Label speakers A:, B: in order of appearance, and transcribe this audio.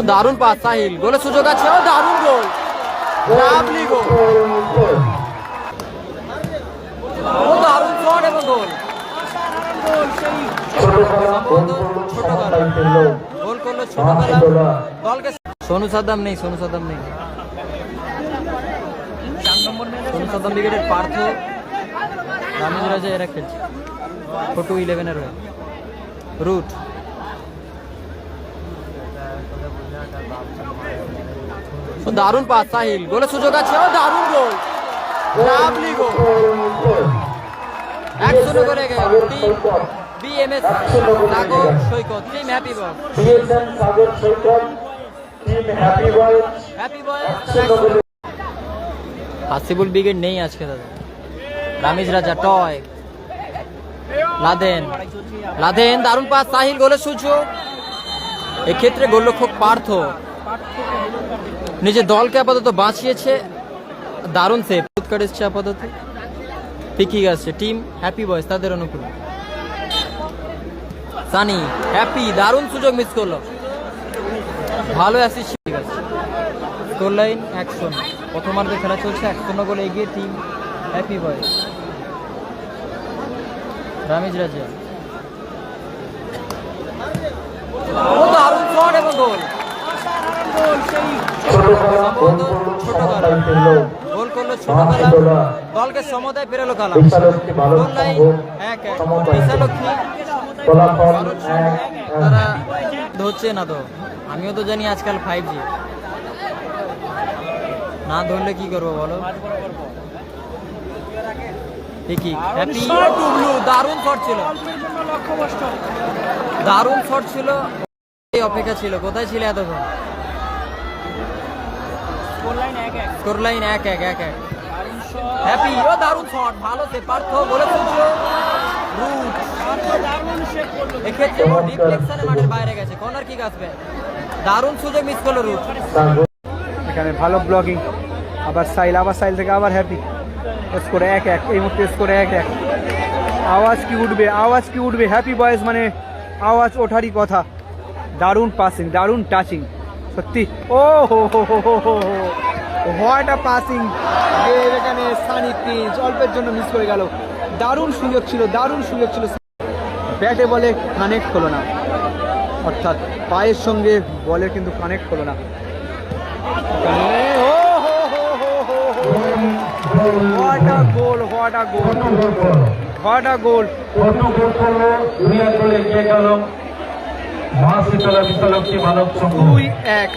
A: দারুণ পাস সাহিল, গোলের সুযোগ আছে, ও দারুণ গোল, লাভলি গোল, ও দারুণ শট এবং গোল। গোল করলো ছোটবেলা দলকে। সোনু সাদ্দাম নেই, সোনু সাদ্দাম নেই, সোনু সাদ্দাম ব্রিগেডের পার্থ, রামিজ রাজা এরা খেলছে। ছোটু 11-এর হয়ে রুট। দারুণ পাস সাহিল, গোলের সুযোগ আছে, ও দারুণ গোল, লাভলি গোল। 1-0 করে গেল টিম বিএমএস সাগর সৈকত, টিম হ্যাপি বয়, হ্যাপি বয়। হাসিবুল ব্রিগেড নেই আজকে দাদা। রামিজ রাজা টয়, লাদেন, লাদেন দারুণ পাস সাহিল, গোলের সুযোগ। এক্ষেত্রে গোলরক্ষক পার্থ নিজের দলকে আপাতত বাঁচিয়েছে, দারুণ সেভ এসছে আপাতত। ঠিকই আছে টিম হ্যাপি বয়স তাদের অনুকূলে। সানি হ্যাপি, দারুণ সুযোগ মিস করলো, ভালো অ্যাসিস্ট। ঠিক আছে, স্কোর লাইন 1-0, প্রথমার্ধে খেলা চলছে, 1-0 গোলে এগিয়ে টিম হ্যাপি বয়স। রামিজ রাজা, ও দারুণ শট এবং গোল, গোল করলো ছোটবেলা দলকে সমতায় ফেরালো খেলা। গোল লাইন 1-1, বিশালক্ষী তারা ধরছে না তো, আমিও তো জানি আজকাল 5G না ধরলে কি করবো বলো। ঠিকই হ্যাপি টুবলু, দারুণ শট ছিল, দারুণ শট ছিল, অপেক্ষা ছিল, কোথায় ছিল এতক্ষণ। স্কোর লাইন 1-1, হ্যাপি, ও দারুণ শট, ভালো সে পার্থ, গোলের সুযোগ। রুট এক্ষেত্রে ডিফ্লেকশনে মাঠের বাইরে গেছে, কর্নার কিক আসবে, দারুণ সুযোগ মিস করলো রুট।
B: এখানে ভালো ব্লকিং, আবার সাইল থেকে আবার হ্যাপি, স্কোর 1-1, এই মুহূর্তে স্কোর 1-1। আওয়াজ কি উঠবে, আওয়াজ কি উঠবে, হ্যাপি বয়েজ মানে আওয়াজ ওঠারই কথা। দারুণ পাসিং, দারুণ টাচিং, সত্যি। ও হো হো হো হো হো, হোয়াট আ পাসিং। এখানে সানি প্রিন্স অল্পের জন্য মিস করে গেল, দারুণ সুযোগ ছিল, দারুণ সুযোগ ছিল, ব্যাটে বলে কানেক্ট হলো না, অর্থাৎ পায়ের সঙ্গে বলে কিন্তু কানেক্ট হলো না। What a goal, what a goal, what a goal. 2-1